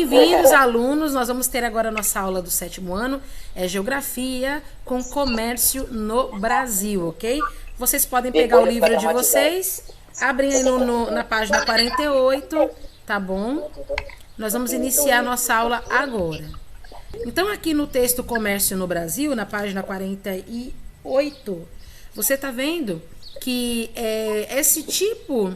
bem-vindos, alunos. Nós vamos ter agora a nossa aula do 7º ano, Geografia com Comércio no Brasil, ok? Vocês podem pegar o livro de vocês, abrem aí na página 48, tá bom? Nós vamos iniciar a nossa aula agora. Então, aqui no texto Comércio no Brasil, na página 48, você está vendo que esse tipo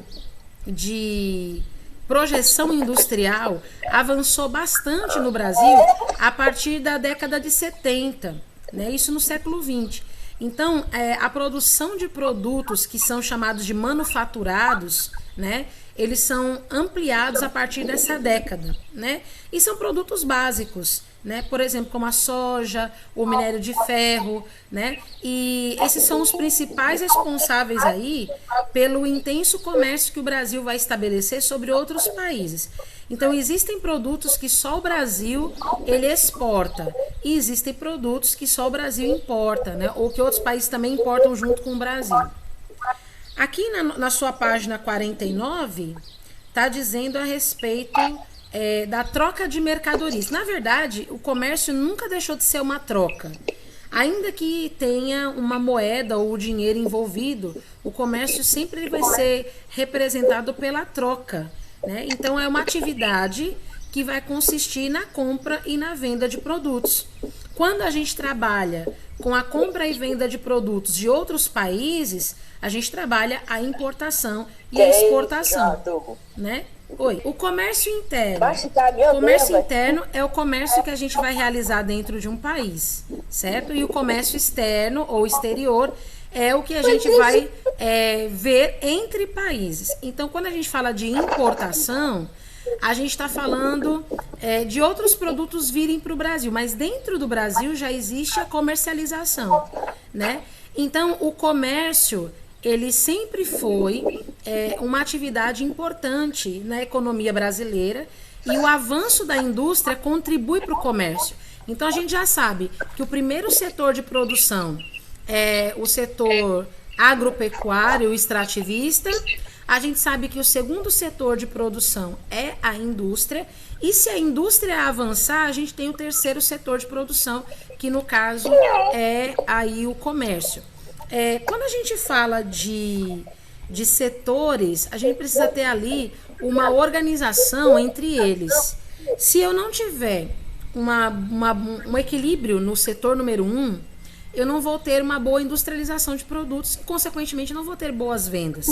de projeção industrial avançou bastante no Brasil a partir da década de 70, né? Isso no século 20. Então, a produção de produtos que são chamados de manufaturados, né? Eles são ampliados a partir dessa década, né? E são produtos básicos, né? Por exemplo, como a soja, o minério de ferro, né? E esses são os principais responsáveis aí pelo intenso comércio que o Brasil vai estabelecer sobre outros países. Então, existem produtos que só o Brasil ele exporta e existem produtos que só o Brasil importa, né? Ou que outros países também importam junto com o Brasil. Aqui na sua página 49, está dizendo a respeito da troca de mercadorias. Na verdade, o comércio nunca deixou de ser uma troca. Ainda que tenha uma moeda ou dinheiro envolvido, o comércio sempre vai ser representado pela troca, né? Então, é uma atividade que vai consistir na compra e na venda de produtos. Quando a gente trabalha com a compra e venda de produtos de outros países, a gente trabalha a importação e a exportação, né? O comércio interno. O comércio interno é o comércio que a gente vai realizar dentro de um país, certo? E o comércio externo ou exterior é o que a gente vai ver entre países. Então, quando a gente fala de importação, a gente está falando de outros produtos virem para o Brasil, mas dentro do Brasil já existe a comercialização, né? Então, o comércio ele sempre foi uma atividade importante na economia brasileira e o avanço da indústria contribui para o comércio. Então, a gente já sabe que o primeiro setor de produção é o setor agropecuário extrativista. A gente sabe que o segundo setor de produção é a indústria. E se a indústria avançar, a gente tem o terceiro setor de produção, que no caso é aí o comércio. Quando a gente fala de setores, a gente precisa ter ali uma organização entre eles. Se eu não tiver um equilíbrio no setor número 1, eu não vou ter uma boa industrialização de produtos e, consequentemente, não vou ter boas vendas.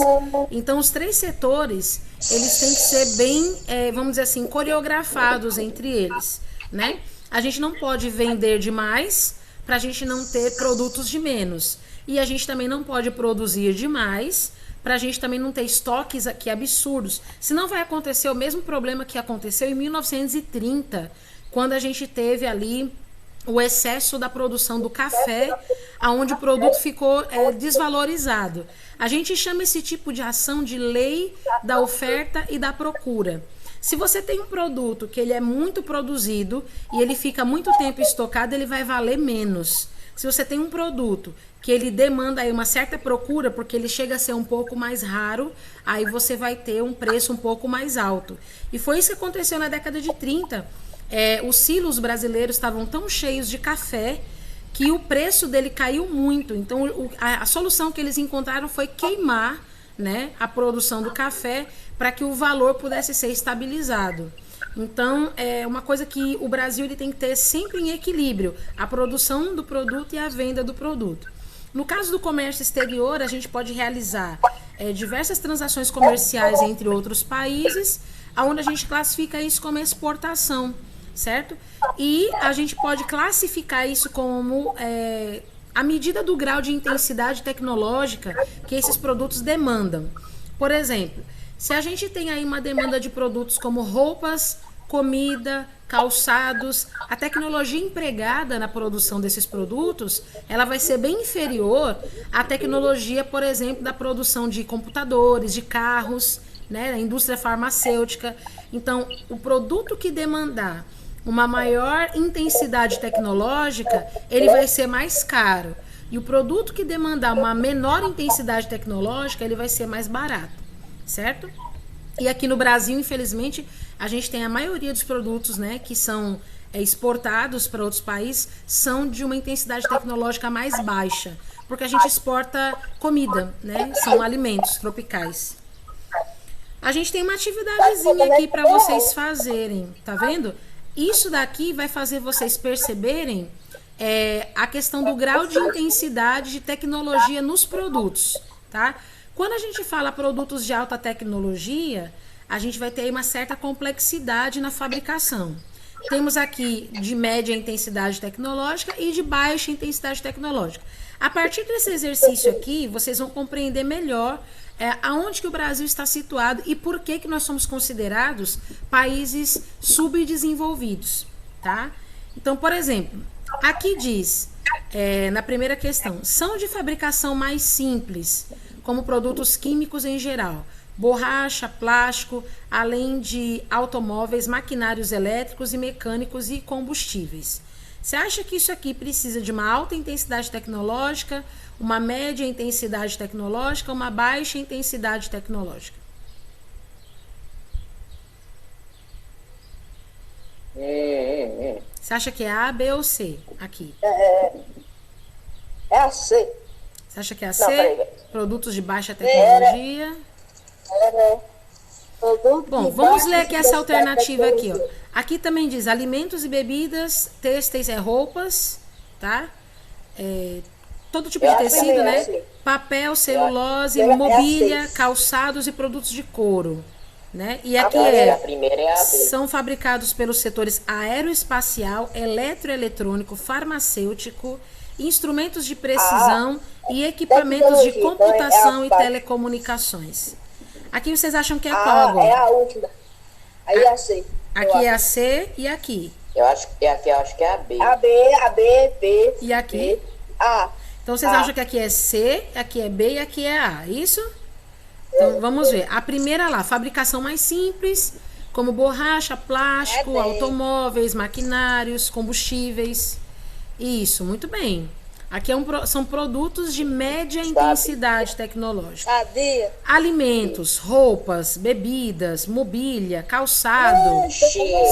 Então, os três setores, eles têm que ser bem, vamos dizer assim, coreografados entre eles, né? A gente não pode vender demais para a gente não ter produtos de menos. E a gente também não pode produzir demais para a gente também não ter estoques aqui absurdos. Senão vai acontecer o mesmo problema que aconteceu em 1930, quando a gente teve ali o excesso da produção do café, onde o produto ficou desvalorizado. A gente chama esse tipo de ação de lei da oferta e da procura. Se você tem um produto que ele é muito produzido e ele fica muito tempo estocado, ele vai valer menos. Se você tem um produto que ele demanda aí uma certa procura, porque ele chega a ser um pouco mais raro, aí você vai ter um preço um pouco mais alto. E foi isso que aconteceu na década de 30. Os silos brasileiros estavam tão cheios de café que o preço dele caiu muito. Então, a solução que eles encontraram foi queimar, né, a produção do café para que o valor pudesse ser estabilizado. Então, é uma coisa que o Brasil ele tem que ter sempre em equilíbrio, a produção do produto e a venda do produto. No caso do comércio exterior, a gente pode realizar diversas transações comerciais entre outros países, onde a gente classifica isso como exportação, certo? E a gente pode classificar isso como a medida do grau de intensidade tecnológica que esses produtos demandam. Por exemplo, se a gente tem aí uma demanda de produtos como roupas, comida, calçados, a tecnologia empregada na produção desses produtos, ela vai ser bem inferior à tecnologia, por exemplo, da produção de computadores, de carros, né, da indústria farmacêutica. Então, o produto que demandar uma maior intensidade tecnológica, ele vai ser mais caro. E o produto que demandar uma menor intensidade tecnológica, ele vai ser mais barato, certo? E aqui no Brasil, infelizmente, a gente tem a maioria dos produtos, né, que são exportados para outros países, são de uma intensidade tecnológica mais baixa, porque a gente exporta comida, né, são alimentos tropicais. A gente tem uma atividadezinha aqui para vocês fazerem, tá vendo? Isso daqui vai fazer vocês perceberem a questão do grau de intensidade de tecnologia nos produtos, tá? Quando a gente fala produtos de alta tecnologia, a gente vai ter aí uma certa complexidade na fabricação. Temos aqui de média intensidade tecnológica e de baixa intensidade tecnológica. A partir desse exercício aqui, vocês vão compreender melhor aonde que o Brasil está situado e por que nós somos considerados países subdesenvolvidos, tá? Então, por exemplo, aqui diz, na primeira questão, são de fabricação mais simples, como produtos químicos em geral, borracha, plástico, além de automóveis, maquinários elétricos e mecânicos e combustíveis. Você acha que isso aqui precisa de uma alta intensidade tecnológica, uma média intensidade tecnológica, uma baixa intensidade tecnológica? Você acha que é A, B ou C aqui? É a C. Você acha que é a C? Não, produtos de baixa tecnologia. Bom, vamos ler aqui essa alternativa aqui, ó. Aqui também diz alimentos e bebidas, têxteis e roupas, tá? Todo tipo de tecido, né? Papel, celulose, mobília, calçados e produtos de couro, né? E aqui são fabricados pelos setores aeroespacial, eletroeletrônico, farmacêutico, instrumentos de precisão e equipamentos de computação e telecomunicações. Aqui vocês acham que é qual agora? É a última. Aí é a C. Aqui é a C e aqui? Eu acho que é a B. A B, B. E aqui? B, A. Então vocês acham que aqui é C, aqui é B e aqui é A, isso? Então vamos ver. A primeira lá, fabricação mais simples, como borracha, plástico, automóveis, maquinários, combustíveis. Isso, muito bem. Aqui são produtos de média intensidade tecnológica. Sabia? Alimentos, roupas, bebidas, mobília, calçado.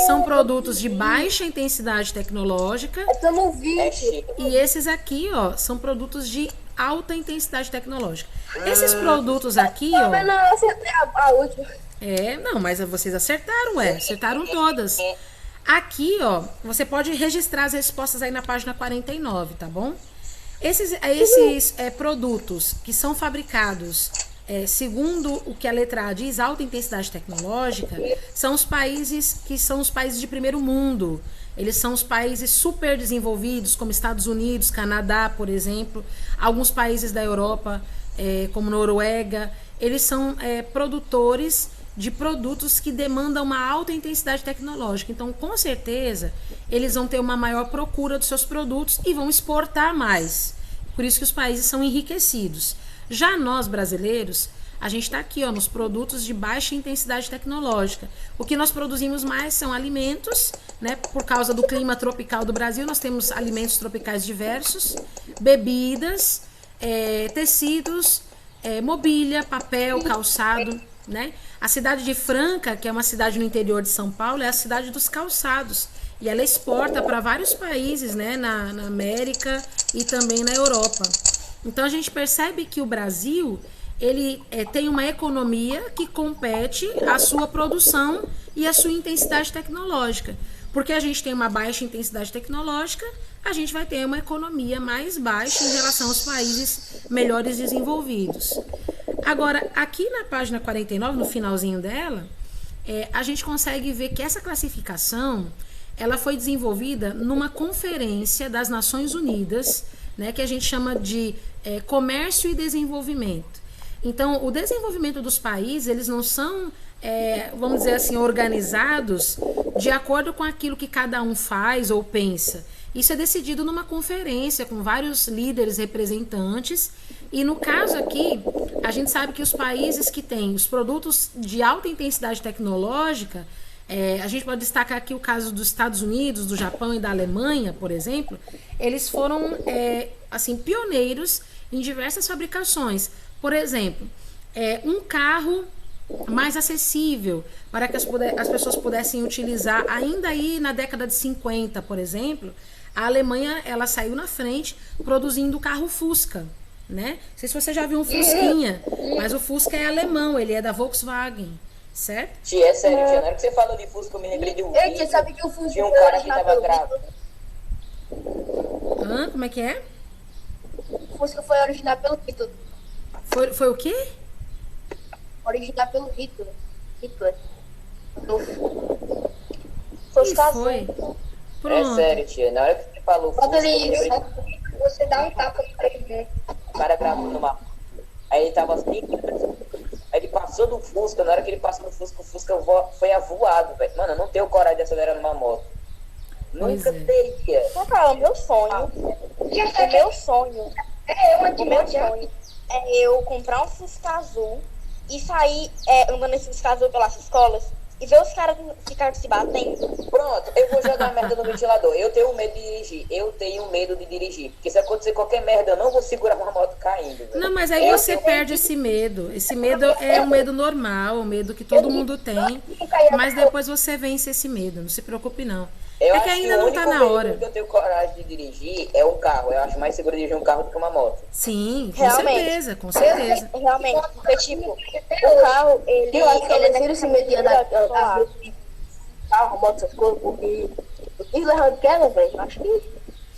São produtos de baixa intensidade tecnológica. Estamos 20. E esses aqui, ó, são produtos de alta intensidade tecnológica. Esses produtos aqui, ó... Mas não, eu acertei a última. Não, mas vocês acertaram, acertaram todas. Aqui, ó, você pode registrar as respostas aí na página 49, tá bom? Esses produtos que são fabricados segundo o que a letra A diz, alta intensidade tecnológica, são os países que são os países de primeiro mundo. Eles são os países super desenvolvidos, como Estados Unidos, Canadá, por exemplo. Alguns países da Europa, como Noruega. Eles são produtores de produtos que demandam uma alta intensidade tecnológica. Então, com certeza, eles vão ter uma maior procura dos seus produtos e vão exportar mais. Por isso que os países são enriquecidos. Já nós, brasileiros, a gente está aqui, ó, nos produtos de baixa intensidade tecnológica. O que nós produzimos mais são alimentos, né? Por causa do clima tropical do Brasil, nós temos alimentos tropicais diversos, bebidas, tecidos, mobília, papel, calçado, né? A cidade de Franca, que é uma cidade no interior de São Paulo, é a cidade dos calçados. E ela exporta para vários países, né? Na América e também na Europa. Então a gente percebe que o Brasil, ele tem uma economia que compete a sua produção e a sua intensidade tecnológica. Porque a gente tem uma baixa intensidade tecnológica, a gente vai ter uma economia mais baixa em relação aos países melhores desenvolvidos. Agora, aqui na página 49, no finalzinho dela, a gente consegue ver que essa classificação ela foi desenvolvida numa conferência das Nações Unidas, né, que a gente chama de comércio e desenvolvimento. Então, o desenvolvimento dos países, eles não são, vamos dizer assim, organizados de acordo com aquilo que cada um faz ou pensa. Isso é decidido numa conferência com vários líderes representantes. E no caso aqui, a gente sabe que os países que têm os produtos de alta intensidade tecnológica, a gente pode destacar aqui o caso dos Estados Unidos, do Japão e da Alemanha, por exemplo. Eles foram assim, pioneiros em diversas fabricações. Por exemplo, um carro mais acessível, para que as pessoas pudessem utilizar. Ainda aí na década de 50, por exemplo, a Alemanha ela saiu na frente produzindo o carro Fusca, né? Não sei se você já viu um Fusquinha, mas o Fusca é alemão, ele é da Volkswagen, certo? Tia, é sério, tia, na hora que você falou de Fusca, eu me lembrei de um Eu vídeo. sabe que o Fusca Tinha um foi cara que originado tava pelo grávido. Hitler. Como é que é? O Fusca foi originado pelo Hitler. Foi o quê? Originado pelo Hitler. Hitler. E foi. É Pronto. sério, tia, na hora que você falou Fusca, Quando eu me lembrei ele você dá um tapa pra ele, né? um cara grávido numa... Aí ele tava assim, aí ele passou do Fusca, na hora que ele passou do Fusca, o Fusca foi avoado, velho. Mano, eu não tenho coragem de acelerar numa moto. Nunca é. teria. Então, cara, o meu sonho, o meu sonho é eu comprar um Fusca azul e sair andando nesse Fusca azul pelas escolas e ver os caras ficarem se batendo. Pronto, eu vou jogar merda no ventilador. Eu tenho medo de dirigir. Eu tenho medo de dirigir. Porque se acontecer qualquer merda, eu não vou segurar uma moto caindo, velho. Não, mas aí você perde esse medo. Esse medo é um medo normal, um medo que todo mundo tem. Mas depois você vence esse medo. Não se preocupe, não. Eu É acho que ainda não tá o único na hora. veículo que eu tenho coragem de dirigir é um carro. Eu acho mais seguro dirigir um carro do que uma moto. Sim, com Realmente. certeza, com certeza. Realmente, porque, tipo, o carro, ele Eu acho que é ele se metia na carro, moto, essas coisas, porque o Hitler Ranquela, velho, acho que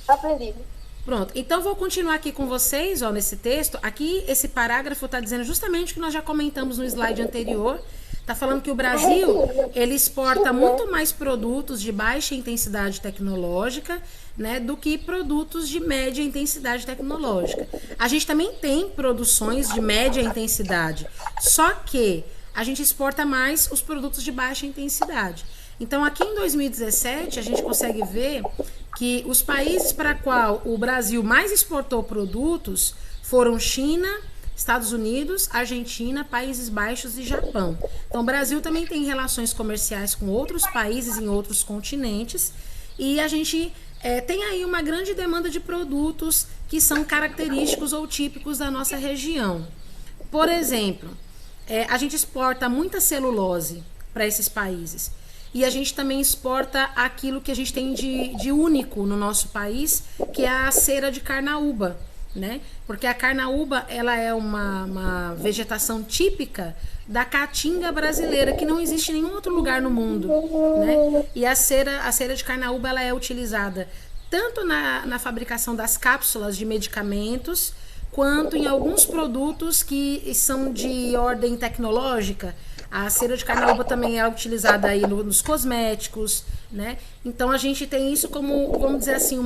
aprendi. Pronto, então vou continuar aqui com vocês, ó, nesse texto. Aqui, esse parágrafo está dizendo justamente o que nós já comentamos no slide anterior. Está falando que o Brasil, ele exporta muito mais produtos de baixa intensidade tecnológica, né, do que produtos de média intensidade tecnológica. A gente também tem produções de média intensidade, só que a gente exporta mais os produtos de baixa intensidade. Então, aqui em 2017, a gente consegue ver que os países para qual o Brasil mais exportou produtos foram China, Estados Unidos, Argentina, Países Baixos e Japão. Então, o Brasil também tem relações comerciais com outros países em outros continentes e a gente tem aí uma grande demanda de produtos que são característicos ou típicos da nossa região. Por exemplo, a gente exporta muita celulose para esses países. E a gente também exporta aquilo que a gente tem de único no nosso país, que é a cera de carnaúba, né? Porque a carnaúba, ela é uma vegetação típica da caatinga brasileira, que não existe em nenhum outro lugar no mundo, né? E a cera de carnaúba, ela é utilizada tanto na fabricação das cápsulas de medicamentos, quanto em alguns produtos que são de ordem tecnológica. A cera de carnaúba também é utilizada aí nos cosméticos, né? Então a gente tem isso como, vamos dizer assim,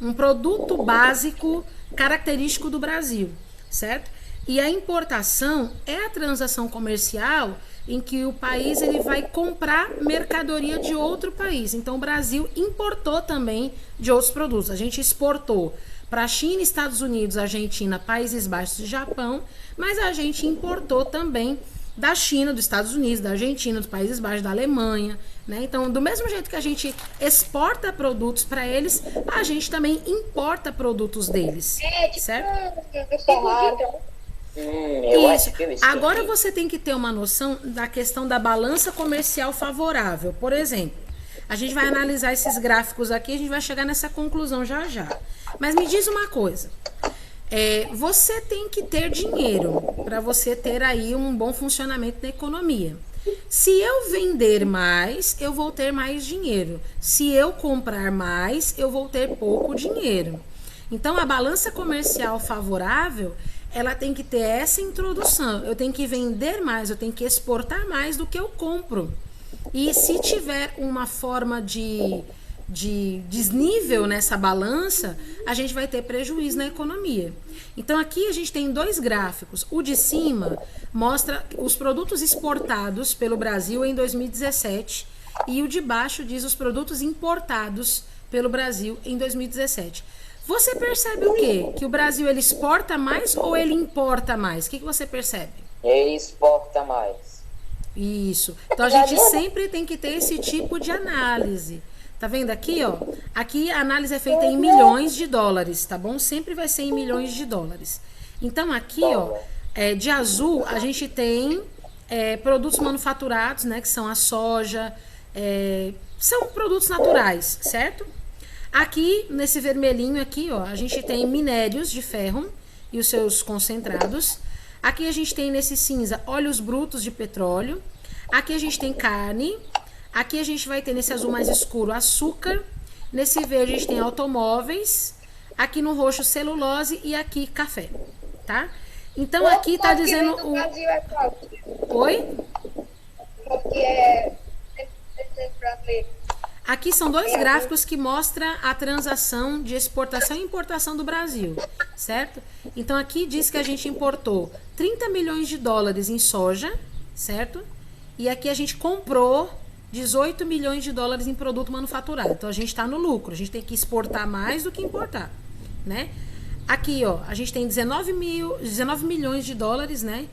um produto básico característico do Brasil, certo? E a importação é a transação comercial em que o país ele vai comprar mercadoria de outro país. Então o Brasil importou também de outros produtos. A gente exportou para a China, Estados Unidos, Argentina, Países Baixos e Japão, mas a gente importou também da China, dos Estados Unidos, da Argentina, dos Países Baixos, da Alemanha, né? Então, do mesmo jeito que a gente exporta produtos para eles, a gente também importa produtos deles, certo? Eu Isso. acho que eu esqueci. Agora você tem que ter uma noção da questão da balança comercial favorável. Por exemplo, a gente vai analisar esses gráficos aqui, a gente vai chegar nessa conclusão já já. Mas me diz uma coisa. Você tem que ter dinheiro para você ter aí um bom funcionamento da economia. Se eu vender mais, eu vou ter mais dinheiro. Se eu comprar mais, eu vou ter pouco dinheiro. Então, a balança comercial favorável, ela tem que ter essa introdução. Eu tenho que vender mais, eu tenho que exportar mais do que eu compro. E se tiver uma forma de desnível nessa balança, a gente vai ter prejuízo na economia. Então aqui a gente tem dois gráficos. O de cima mostra os produtos exportados pelo Brasil em 2017 e o de baixo diz os produtos importados pelo Brasil em 2017. Você percebe o quê? Que o Brasil ele exporta mais ou ele importa mais? O que você percebe? Ele exporta mais. Isso. Então a gente sempre tem que ter esse tipo de análise. Tá vendo aqui, ó? Aqui a análise é feita em milhões de dólares, tá bom? Sempre vai ser em milhões de dólares. Então aqui, ó, de azul a gente tem produtos manufaturados, né, que são a soja, são produtos naturais, certo? Aqui, nesse vermelhinho aqui, ó, a gente tem minérios de ferro e os seus concentrados. Aqui a gente tem nesse cinza óleos brutos de petróleo. Aqui a gente tem carne. Aqui a gente vai ter nesse azul mais escuro açúcar. Nesse verde a gente tem automóveis. Aqui no roxo celulose e aqui café, tá? Então aqui tá dizendo o Brasil é qual? Oi? Qual que é brasileiro? Aqui são dois gráficos que mostram a transação de exportação e importação do Brasil, certo? Então aqui diz que a gente importou 30 milhões de dólares em soja, certo? E aqui a gente comprou 18 milhões de dólares em produto manufaturado. Então a gente está no lucro, a gente tem que exportar mais do que importar, né? Aqui, ó, a gente tem 19 milhões de dólares, né?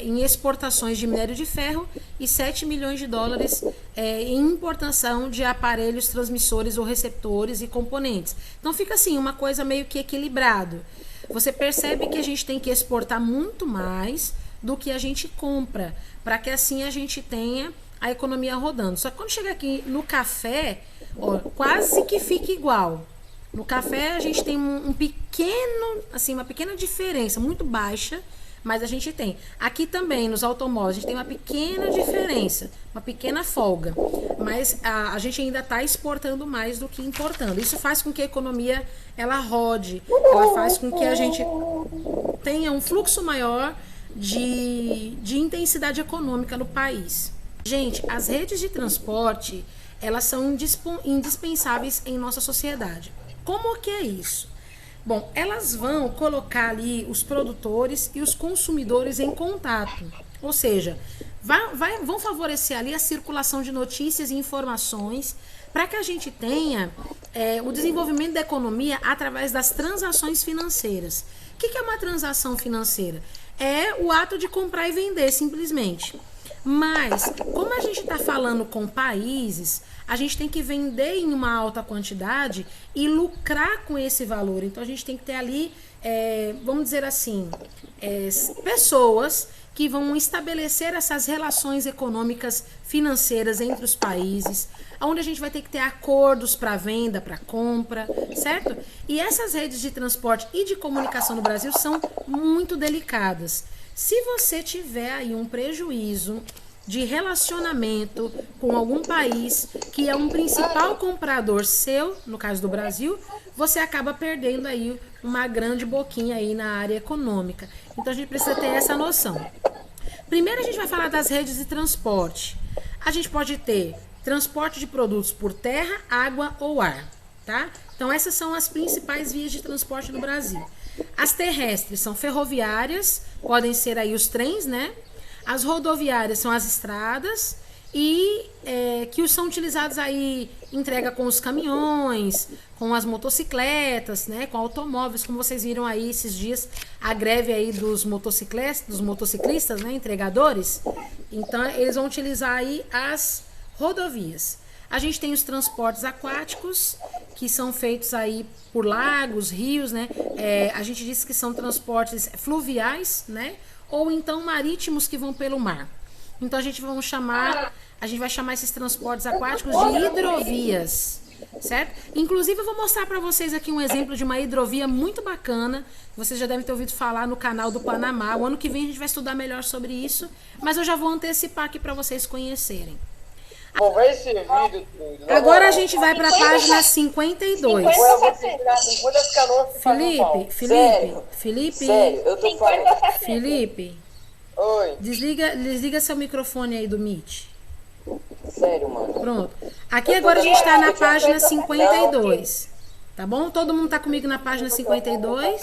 Em exportações de minério de ferro e 7 milhões de dólares em importação de aparelhos transmissores ou receptores e componentes. Então fica assim, uma coisa meio que equilibrado. Você percebe que a gente tem que exportar muito mais do que a gente compra, para que assim a gente tenha a economia rodando. Só que quando chega aqui no café, ó, quase que fica igual. No café a gente tem um pequeno, assim, uma pequena diferença, muito baixa, mas a gente tem. Aqui também, nos automóveis, a gente tem uma pequena diferença, uma pequena folga. Mas a gente ainda está exportando mais do que importando. Isso faz com que a economia, ela rode. Ela faz com que a gente tenha um fluxo maior de intensidade econômica no país. Gente, as redes de transporte, elas são indispensáveis em nossa sociedade. Como que é isso? Bom, elas vão colocar ali os produtores e os consumidores em contato. Ou seja, vão favorecer ali a circulação de notícias e informações para que a gente tenha o desenvolvimento da economia através das transações financeiras. O que é uma transação financeira? É o ato de comprar e vender, simplesmente. Mas, como a gente está falando com países, a gente tem que vender em uma alta quantidade e lucrar com esse valor. Então, a gente tem que ter ali, vamos dizer assim, pessoas que vão estabelecer essas relações econômicas financeiras entre os países, onde a gente vai ter que ter acordos para venda, para compra, certo? E essas redes de transporte e de comunicação no Brasil são muito delicadas. Se você tiver aí um prejuízo de relacionamento com algum país que é um principal comprador seu, no caso do Brasil, você acaba perdendo aí uma grande boquinha aí na área econômica. Então a gente precisa ter essa noção. Primeiro a gente vai falar das redes de transporte. A gente pode ter transporte de produtos por terra, água ou ar, tá? Então essas são as principais vias de transporte no Brasil. As terrestres são ferroviárias, podem ser aí os trens, né? As rodoviárias são as estradas e que são utilizados aí, entrega com os caminhões, com as motocicletas, né? Com automóveis, como vocês viram aí esses dias, a greve aí dos motociclistas, né? Entregadores. Então, eles vão utilizar aí as rodovias. A gente tem os transportes aquáticos, que são feitos aí por lagos, rios, né? A gente diz que são transportes fluviais, né? Ou então marítimos que vão pelo mar. Então a gente vai chamar esses transportes aquáticos de hidrovias, certo? Inclusive eu vou mostrar para vocês aqui um exemplo de uma hidrovia muito bacana. Vocês já devem ter ouvido falar no canal do Panamá. O ano que vem a gente vai estudar melhor sobre isso, mas eu já vou antecipar aqui para vocês conhecerem. Vou ver esse vídeo. Agora a gente vai para a página 52. Felipe, Sério, eu tô falando. Felipe, Oi. desliga seu microfone aí do Meet. Sério, mano. Pronto. Aqui agora a gente está na página 52. Tá bom? Todo mundo tá comigo na página 52?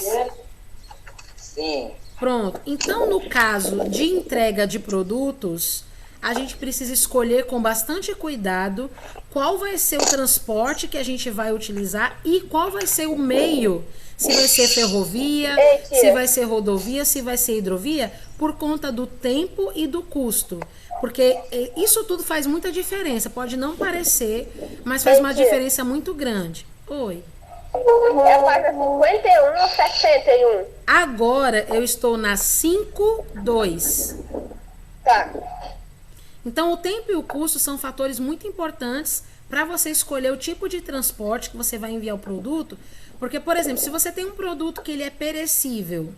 Sim. Pronto. Então, no caso de entrega de produtos, a gente precisa escolher com bastante cuidado qual vai ser o transporte que a gente vai utilizar e qual vai ser o meio. Se vai ser ferrovia, se vai ser rodovia, se vai ser hidrovia, por conta do tempo e do custo. Porque isso tudo faz muita diferença. Pode não parecer, mas faz uma diferença muito grande. Oi. É a página 51 ou 61? Agora eu estou na 52. Tá. Então, o tempo e o custo são fatores muito importantes para você escolher o tipo de transporte que você vai enviar o produto. Porque, por exemplo, se você tem um produto que ele é perecível,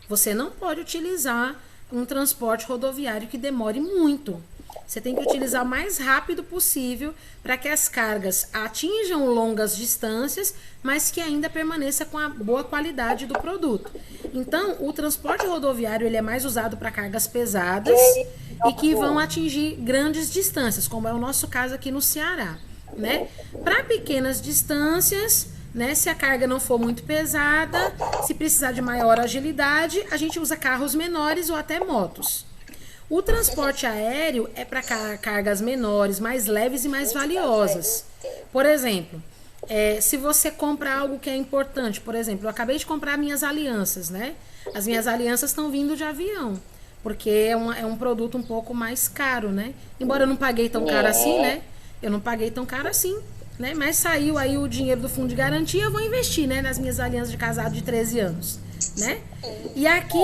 você não pode utilizar um transporte rodoviário que demore muito. Você tem que utilizar o mais rápido possível para que as cargas atinjam longas distâncias, mas que ainda permaneça com a boa qualidade do produto. Então, o transporte rodoviário ele é mais usado para cargas pesadas e que vão atingir grandes distâncias, como é o nosso caso aqui no Ceará, né? Para pequenas distâncias, né, se a carga não for muito pesada, se precisar de maior agilidade, a gente usa carros menores ou até motos. O transporte aéreo é para cargas menores, mais leves e mais valiosas. Por exemplo, se você compra algo que é importante, por exemplo, eu acabei de comprar minhas alianças, né? As minhas alianças estão vindo de avião, porque é um produto um pouco mais caro, né? Embora eu não paguei tão caro assim, né? Eu não paguei tão caro assim, né? Mas saiu aí o dinheiro do fundo de garantia, eu vou investir, né? Nas minhas alianças de casado de 13 anos, né? E aqui,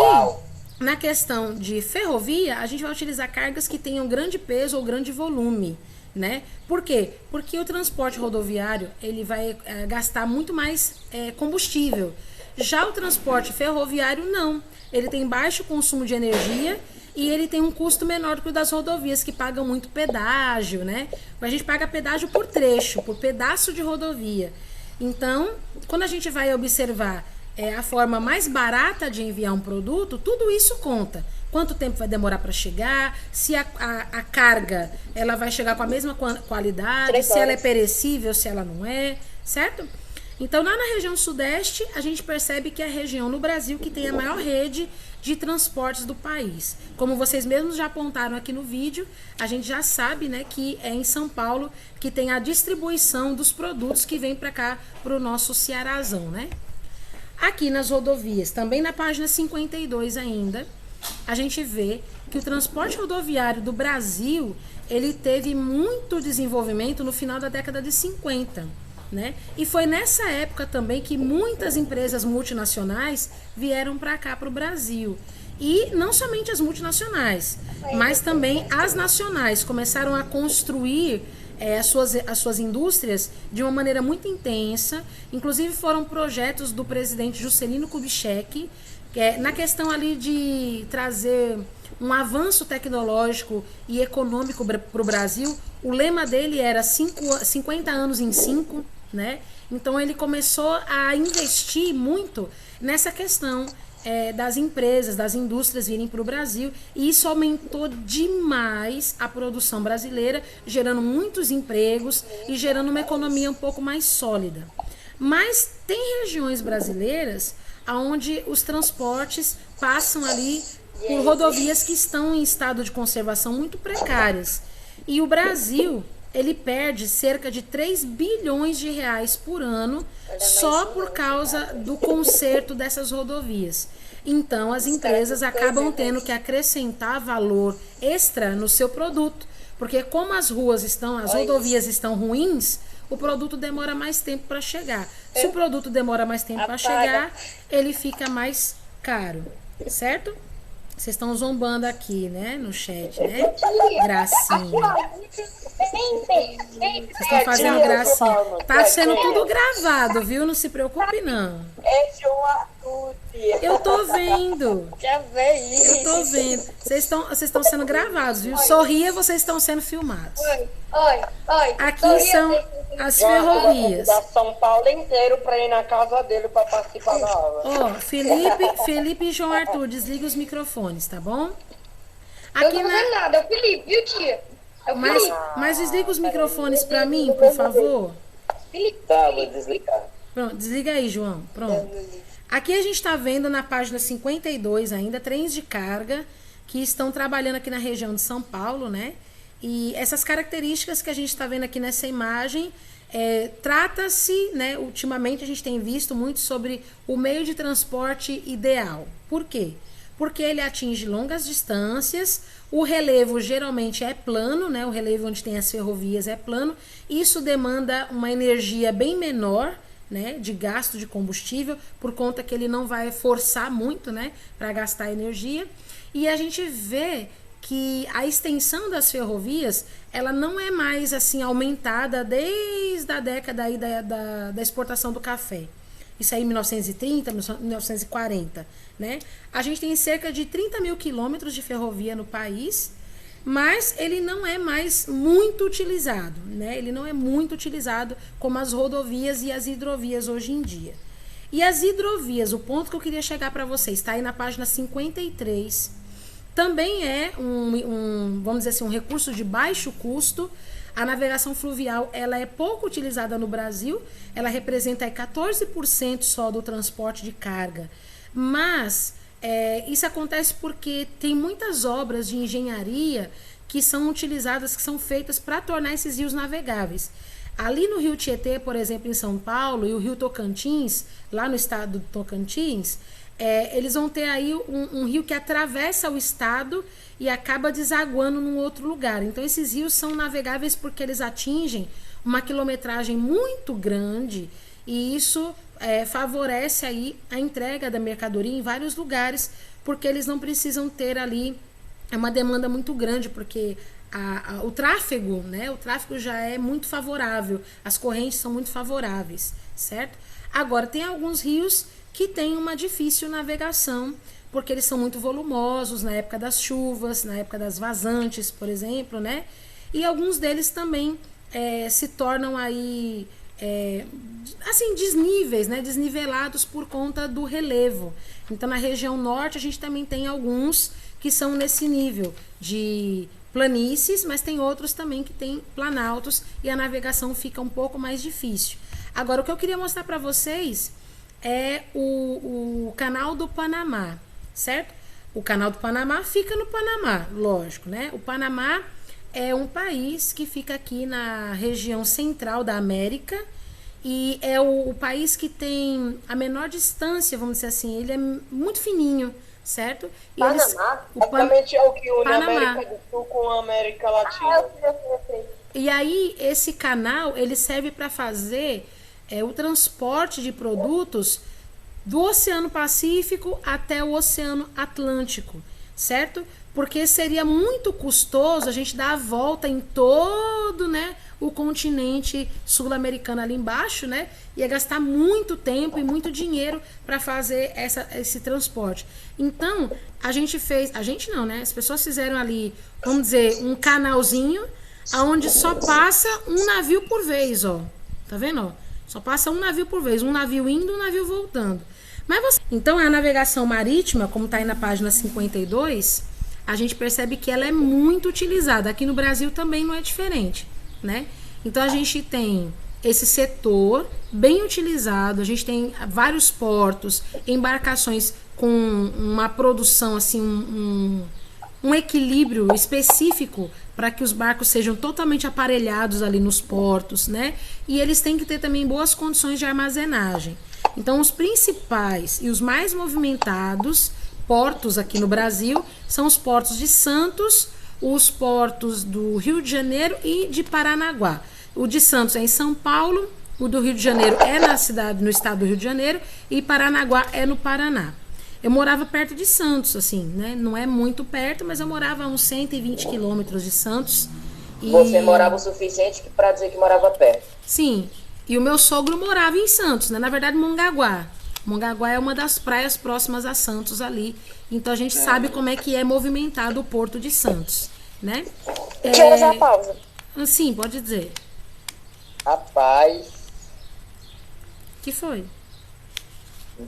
na questão de ferrovia, a gente vai utilizar cargas que tenham grande peso ou grande volume, né? Por quê? Porque o transporte rodoviário, ele vai gastar muito mais combustível. Já o transporte ferroviário, não. Ele tem baixo consumo de energia e ele tem um custo menor do que o das rodovias, que pagam muito pedágio, né? A gente paga pedágio por trecho, por pedaço de rodovia. Então, quando a gente vai observar a forma mais barata de enviar um produto, tudo isso conta. Quanto tempo vai demorar para chegar, se a carga ela vai chegar com a mesma qualidade, se ela é perecível, se ela não é, certo? Então, lá na região sudeste, a gente percebe que é a região no Brasil que tem a maior rede de transportes do país. Como vocês mesmos já apontaram aqui no vídeo, a gente já sabe, né, que é em São Paulo que tem a distribuição dos produtos que vem para cá, para o nosso Cearazão, né? Aqui nas rodovias, também na página 52 ainda, a gente vê que o transporte rodoviário do Brasil, ele teve muito desenvolvimento no final da década de 50, né? E foi nessa época também que muitas empresas multinacionais vieram para cá, para o Brasil. E não somente as multinacionais, mas também as nacionais começaram a construir as suas indústrias de uma maneira muito intensa. Inclusive foram projetos do presidente Juscelino Kubitschek, na questão ali de trazer um avanço tecnológico e econômico para o Brasil. O lema dele era 50 anos em 5, né? Então ele começou a investir muito nessa questão das empresas, das indústrias virem para o Brasil, e isso aumentou demais a produção brasileira, gerando muitos empregos e gerando uma economia um pouco mais sólida. Mas tem regiões brasileiras onde os transportes passam ali por rodovias que estão em estado de conservação muito precárias. E o Brasil, ele perde cerca de 3 bilhões de reais por ano só por causa do conserto dessas rodovias. Então, as empresas acabam tendo que acrescentar valor extra no seu produto, porque como as rodovias estão ruins, o produto demora mais tempo para chegar. Se o produto demora mais tempo para chegar, ele fica mais caro, certo? Vocês estão zombando aqui, né, no chat, né? Gracinha. Vocês estão fazendo gracinha. Tá sendo tudo gravado, viu? Não se preocupe, não. É João Arthur. Eu tô vendo. Já veio. Eu tô vendo. Vocês estão sendo gravados, viu? Sorria, vocês estão sendo filmados. Oi. Aqui são as ferrovias. Da São Paulo inteiro para ir na casa dele para participar da aula. Ó, Felipe e João Arthur, desliga os microfones, tá bom? Aqui eu não vendo nada, é o Felipe, viu, tia? É o Felipe. Mas desliga os microfones pra mim, por favor. Tá, vou desligar. Pronto, desliga aí, João. Pronto. Aqui a gente está vendo na página 52 ainda trens de carga que estão trabalhando aqui na região de São Paulo, né? E essas características que a gente está vendo aqui nessa imagem, trata-se, né? Ultimamente a gente tem visto muito sobre o meio de transporte ideal. Por quê? Porque ele atinge longas distâncias, o relevo geralmente é plano, né? O relevo onde tem as ferrovias é plano. Isso demanda uma energia bem menor, né, de gasto de combustível, por conta que ele não vai forçar muito, né, para gastar energia. E a gente vê que a extensão das ferrovias, ela não é mais assim aumentada desde a década aí da exportação do café. Isso aí em 1930, 1940, né? A gente tem cerca de 30 mil quilômetros de ferrovia no país, mas ele não é mais muito utilizado, né? Ele não é muito utilizado como as rodovias e as hidrovias hoje em dia. E as hidrovias, o ponto que eu queria chegar para vocês, está aí na página 53, também é vamos dizer assim, um recurso de baixo custo. A navegação fluvial, ela é pouco utilizada no Brasil, ela representa aí 14% só do transporte de carga, mas isso acontece porque tem muitas obras de engenharia que são utilizadas, que são feitas para tornar esses rios navegáveis. Ali no Rio Tietê, por exemplo, em São Paulo, e o Rio Tocantins, lá no estado do Tocantins, eles vão ter aí um rio que atravessa o estado e acaba desaguando num outro lugar. Então, esses rios são navegáveis porque eles atingem uma quilometragem muito grande e isso favorece aí a entrega da mercadoria em vários lugares, porque eles não precisam ter ali uma demanda muito grande, porque o tráfego, né? O tráfego já é muito favorável, as correntes são muito favoráveis, certo? Agora, tem alguns rios que têm uma difícil navegação, porque eles são muito volumosos na época das chuvas, na época das vazantes, por exemplo, né? E alguns deles também se tornam aí, assim, desníveis, né? Desnivelados por conta do relevo. Então, na região norte, a gente também tem alguns que são nesse nível de planícies, mas tem outros também que tem planaltos e a navegação fica um pouco mais difícil. Agora, o que eu queria mostrar para vocês é o canal do Panamá, certo? O canal do Panamá fica no Panamá, lógico, né? O Panamá é um país que fica aqui na região central da América e é o país que tem a menor distância, vamos dizer assim, ele é muito fininho, certo? E Panamá? Exatamente é o que une a América do Sul com a América Latina. E aí, esse canal, ele serve para fazer o transporte de produtos do Oceano Pacífico até o Oceano Atlântico, certo? Porque seria muito custoso a gente dar a volta em todo, né, o continente sul-americano ali embaixo, né? Ia gastar muito tempo e muito dinheiro para fazer esse transporte. Então, a gente não, né? As pessoas fizeram ali, vamos dizer, um canalzinho aonde só passa um navio por vez, ó. Tá vendo, ó? Só passa um navio por vez, um navio indo, um navio voltando. Então, a navegação marítima, como está aí na página 52, a gente percebe que ela é muito utilizada. Aqui no Brasil também não é diferente, né? Então, a gente tem esse setor bem utilizado, a gente tem vários portos, embarcações com uma produção, assim, um equilíbrio específico para que os barcos sejam totalmente aparelhados ali nos portos, né? E eles têm que ter também boas condições de armazenagem. Então, os principais e os mais movimentados portos aqui no Brasil são os portos de Santos, os portos do Rio de Janeiro e de Paranaguá. O de Santos é em São Paulo, o do Rio de Janeiro é no estado do Rio de Janeiro e Paranaguá é no Paraná. Eu morava perto de Santos, assim, né? Não é muito perto, mas eu morava a uns 120 quilômetros de Santos. E... Você morava o suficiente para dizer que morava perto. Sim, e o meu sogro morava em Santos, né? Na verdade, Mongaguá. Mongaguá é uma das praias próximas a Santos ali. Então, a gente sabe como é que é movimentado o Porto de Santos, né? Que horas é a pausa? Sim, pode dizer. Rapaz, Que foi?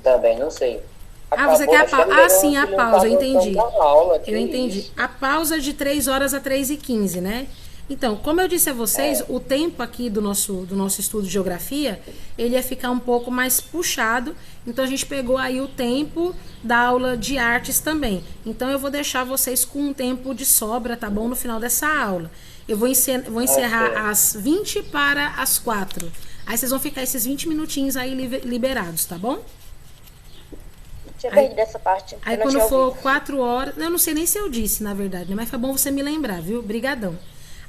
também não sei. Você quer a pausa? Ah, sim, a pausa, eu entendi. Eu entendi. entendi. A pausa de 3 horas a 3h15, né? Então, como eu disse a vocês, o tempo aqui do nosso estudo de geografia, ele ia ficar um pouco mais puxado. Então, a gente pegou aí o tempo da aula de artes também. Então, eu vou deixar vocês com um tempo de sobra, tá bom? No final dessa aula. Eu vou encerrar às 20 para as 4. Aí, vocês vão ficar esses 20 minutinhos aí liberados, tá bom? Tinha perdido essa parte. Aí quando for 4 horas... Eu não sei nem se eu disse, na verdade, né? Mas foi bom você me lembrar, viu? Brigadão.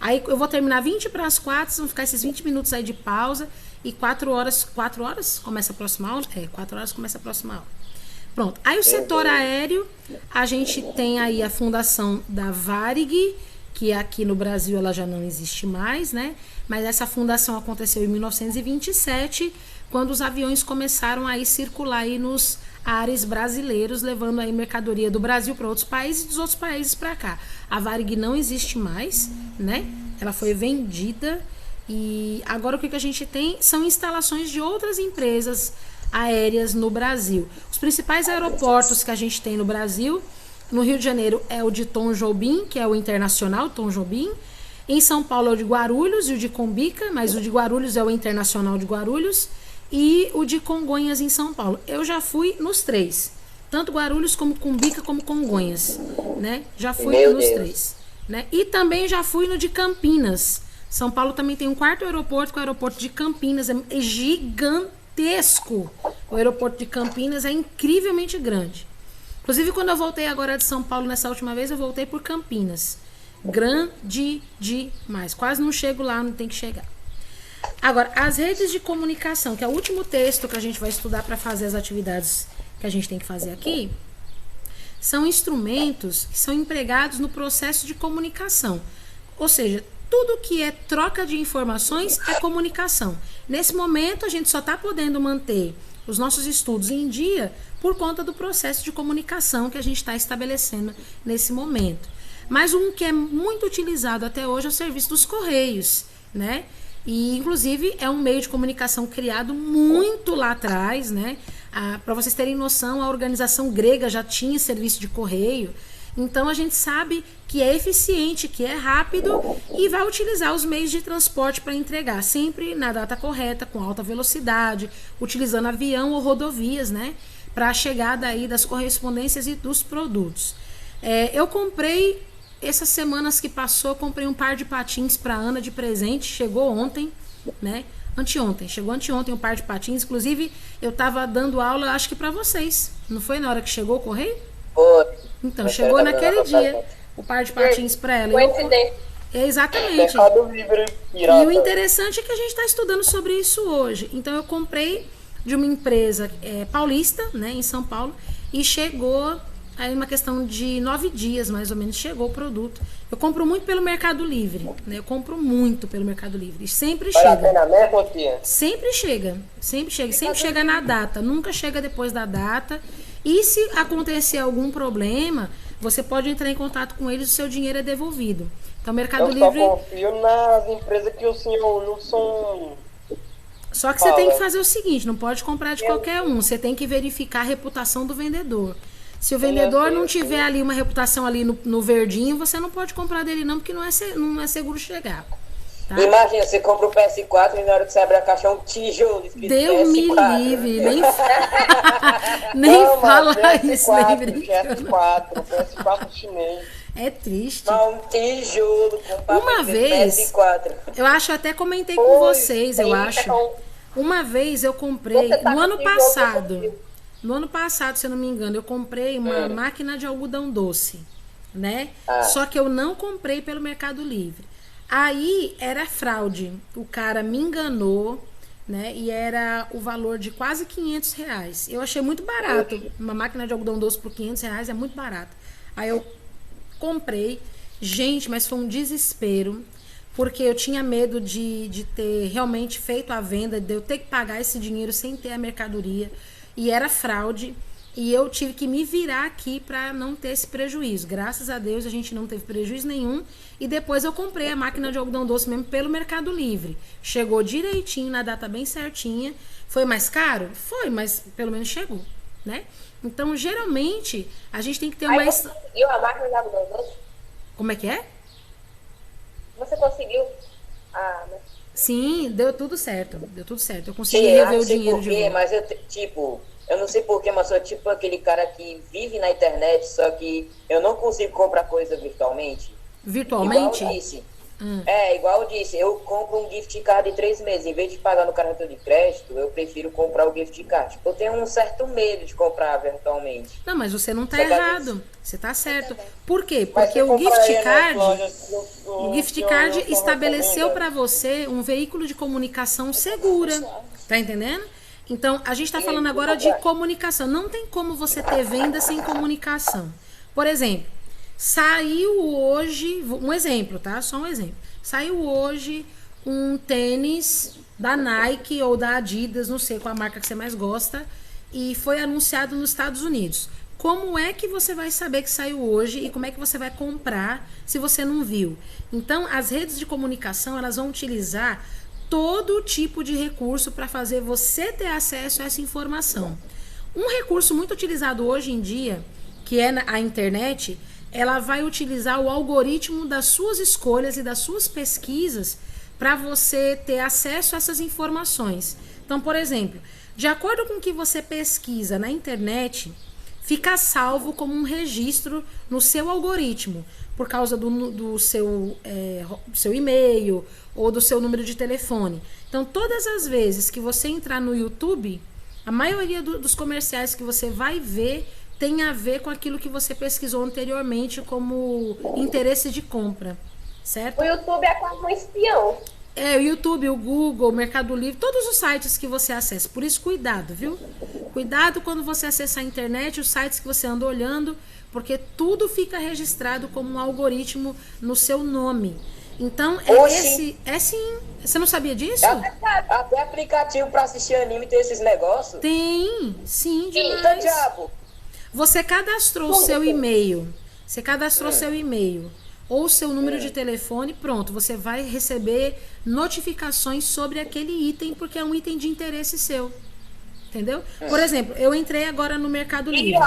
Aí eu vou terminar 20 para as 4, vocês vão ficar esses 20 minutos aí de pausa. E 4 horas... 4 horas começa a próxima aula? 4 horas começa a próxima aula. Pronto. Aí o setor aéreo, a gente tem aí a fundação da Varig, que aqui no Brasil ela já não existe mais, né? Mas essa fundação aconteceu em 1927, quando os aviões começaram a circular aí nos ares brasileiros, levando aí mercadoria do Brasil para outros países e dos outros países para cá. A Varig não existe mais, né? Ela foi vendida e agora o que a gente tem são instalações de outras empresas aéreas no Brasil. Os principais aeroportos que a gente tem no Brasil, no Rio de Janeiro é o de Tom Jobim, que é o internacional Tom Jobim. Em São Paulo é o de Guarulhos e o de Cumbica, mas o de Guarulhos é o internacional de Guarulhos. E o de Congonhas em São Paulo. Eu já fui nos 3. Tanto Guarulhos como Cumbica como Congonhas. Né? Já fui nos 3. Né? E também já fui no de Campinas. São Paulo também tem um 4º aeroporto, que é o aeroporto de Campinas. É gigantesco. O aeroporto de Campinas é incrivelmente grande. Inclusive, quando eu voltei agora de São Paulo, nessa última vez, eu voltei por Campinas. Grande demais. Quase não chego lá, não tem que chegar. Agora, as redes de comunicação, que é o último texto que a gente vai estudar para fazer as atividades que a gente tem que fazer aqui, são instrumentos que são empregados no processo de comunicação. Ou seja, tudo que é troca de informações é comunicação. Nesse momento, a gente só está podendo manter os nossos estudos em dia por conta do processo de comunicação que a gente está estabelecendo nesse momento. Mas um que é muito utilizado até hoje é o serviço dos Correios, né? E, inclusive, é um meio de comunicação criado muito lá atrás, né? Para vocês terem noção, a organização grega já tinha serviço de correio. Então, a gente sabe que é eficiente, que é rápido e vai utilizar os meios de transporte para entregar, sempre na data correta, com alta velocidade, utilizando avião ou rodovias, né? Para a chegada aí das correspondências e dos produtos. Eu comprei... Essas semanas que passou, eu comprei um par de patins para Ana de presente. Chegou ontem, né? Chegou anteontem um par de patins. Inclusive, eu tava dando aula, acho que para vocês. Não foi na hora que chegou o correio? Foi. Então, chegou naquele dia o par de patins para ela. Exatamente. E o interessante é que a gente está estudando sobre isso hoje. Então, eu comprei de uma empresa paulista, né, em São Paulo, e chegou... Aí uma questão de 9 dias, mais ou menos, chegou o produto. Eu compro muito pelo Mercado Livre, né? Eu compro muito pelo Mercado Livre. E sempre chega. Vale a pena mesmo, tia? Sempre chega na data. Nunca chega depois da data. E se acontecer algum problema, você pode entrar em contato com eles e o seu dinheiro é devolvido. Então, Mercado Livre... Eu só confio nas empresas que o senhor não são... Só que você tem que fazer o seguinte, não pode comprar de qualquer um. Você tem que verificar a reputação do vendedor. Se o vendedor não tiver ali uma reputação ali no verdinho, você não pode comprar dele não, porque não é seguro chegar. Tá? Imagina, você compra o PS4 e na hora que você abre a caixa é um tijolo escrito Deus PS4. Me livre, nem fala isso, nem brincando. PS4 chinês. É triste. Um tijolo com uma vez, PS4. eu acho, até comentei com vocês, eu acho. Uma vez eu comprei, no ano passado... No ano passado, se eu não me engano, eu comprei uma máquina de algodão doce, né? Só que eu não comprei pelo Mercado Livre. Aí era fraude. O cara me enganou, né? E era o valor de quase R$500. Eu achei muito barato. Uma máquina de algodão doce por R$500 é muito barato. Aí eu comprei. Gente, mas foi um desespero. Porque eu tinha medo de ter realmente feito a venda, de eu ter que pagar esse dinheiro sem ter a mercadoria. E era fraude, e eu tive que me virar aqui para não ter esse prejuízo. Graças a Deus a gente não teve prejuízo nenhum. E depois eu comprei a máquina de algodão doce mesmo pelo Mercado Livre. Chegou direitinho, na data bem certinha. Foi mais caro? Foi, mas pelo menos chegou, né? Então, geralmente, a gente tem que ter uma... Você conseguiu a máquina de algodão doce? Como é que é? Você conseguiu Sim, deu tudo certo. Eu consegui rever o dinheiro de volta. Mas eu não sei porquê, mas sou tipo aquele cara que vive na internet, só que eu não consigo comprar coisa virtualmente. Virtualmente? Igual eu disse. Igual eu disse, eu compro um gift card de 3 meses. Em vez de pagar no cartão de crédito, eu prefiro comprar o gift card. Tipo, eu tenho um certo medo de comprar virtualmente. Não, mas você não tá errado. Você tá certo. Por quê? Porque o gift card estabeleceu para você um veículo de comunicação segura. Tá entendendo? Então, a gente está falando agora de comunicação. Não tem como você ter venda sem comunicação. Por exemplo, saiu hoje, um exemplo, tá? Só um exemplo. Saiu hoje um tênis da Nike ou da Adidas, não sei qual a marca que você mais gosta, e foi anunciado nos Estados Unidos. Como é que você vai saber que saiu hoje e como é que você vai comprar se você não viu? Então, as redes de comunicação, elas vão utilizar todo tipo de recurso para fazer você ter acesso a essa informação. Um recurso muito utilizado hoje em dia, que é a internet, ela vai utilizar o algoritmo das suas escolhas e das suas pesquisas para você ter acesso a essas informações. Então, por exemplo, de acordo com o que você pesquisa na internet, fica salvo como um registro no seu algoritmo, por causa do seu e-mail ou do seu número de telefone. Então, todas as vezes que você entrar no YouTube, a maioria dos comerciais que você vai ver tem a ver com aquilo que você pesquisou anteriormente como interesse de compra, certo? O YouTube é quase um espião. O YouTube, o Google, o Mercado Livre, todos os sites que você acessa. Por isso, cuidado, viu? Cuidado quando você acessar a internet, os sites que você anda olhando, porque tudo fica registrado como um algoritmo no seu nome. Então, sim. Você não sabia disso? Até aplicativo para assistir anime tem esses negócios? Tem, sim, demais. Eita, diabo! Você cadastrou o seu e-mail. Você cadastrou seu e-mail ou seu número de telefone, pronto, você vai receber notificações sobre aquele item, porque é um item de interesse seu. Entendeu? Por exemplo, eu entrei agora no Mercado Livre.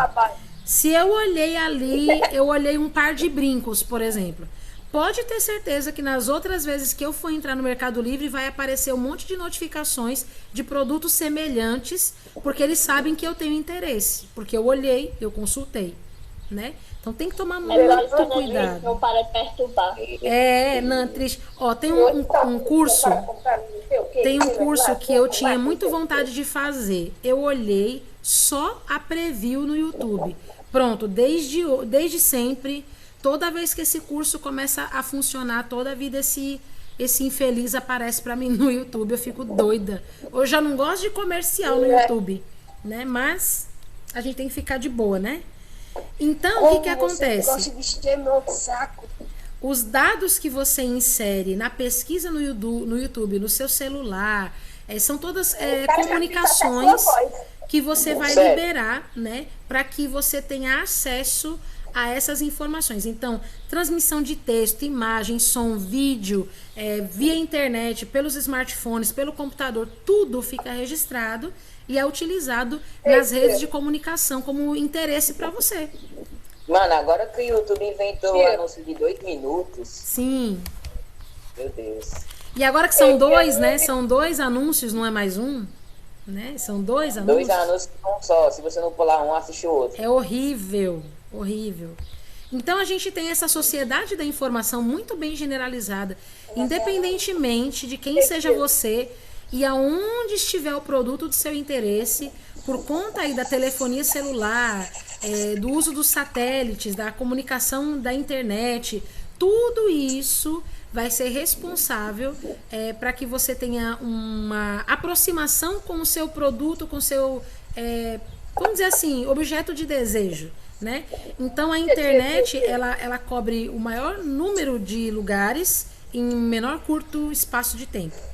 Se eu olhei ali, eu olhei um par de brincos, por exemplo. Pode ter certeza que nas outras vezes que eu for entrar no Mercado Livre, vai aparecer um monte de notificações de produtos semelhantes, porque eles sabem que eu tenho interesse. Porque eu olhei, eu consultei, né? Então tem que tomar muito cuidado. Não para de perturbar. Não, triste. Ó, tem um curso. Tem um curso que eu tinha muito vontade de fazer. Eu olhei só a preview no YouTube. Pronto, desde sempre, toda vez que esse curso começa a funcionar, toda a vida esse infeliz aparece pra mim no YouTube. Eu fico doida. Eu já não gosto de comercial no YouTube, né? Mas a gente tem que ficar de boa, né? Então, o que acontece? Os dados que você insere na pesquisa no YouTube, no seu celular, são todas comunicações que você vai liberar, né, para que você tenha acesso a essas informações. Então, transmissão de texto, imagem, som, vídeo, via internet, pelos smartphones, pelo computador, tudo fica registrado e é utilizado nas redes de comunicação como interesse para você. Mano, agora que o YouTube inventou o anúncio de 2 minutos. Sim. Meu Deus. E agora que são dois, né? São 2 anúncios, não é mais um, né? São 2 anúncios. 2 anúncios um só. Se você não pular um, assiste o outro. É horrível, horrível. Então a gente tem essa sociedade da informação muito bem generalizada, independentemente de quem seja você e aonde estiver o produto do seu interesse, por conta aí da telefonia celular, do uso dos satélites, da comunicação da internet, tudo isso vai ser responsável para que você tenha uma aproximação com o seu produto, com o seu, vamos dizer assim, objeto de desejo, né? Então a internet, ela cobre o maior número de lugares em menor curto espaço de tempo.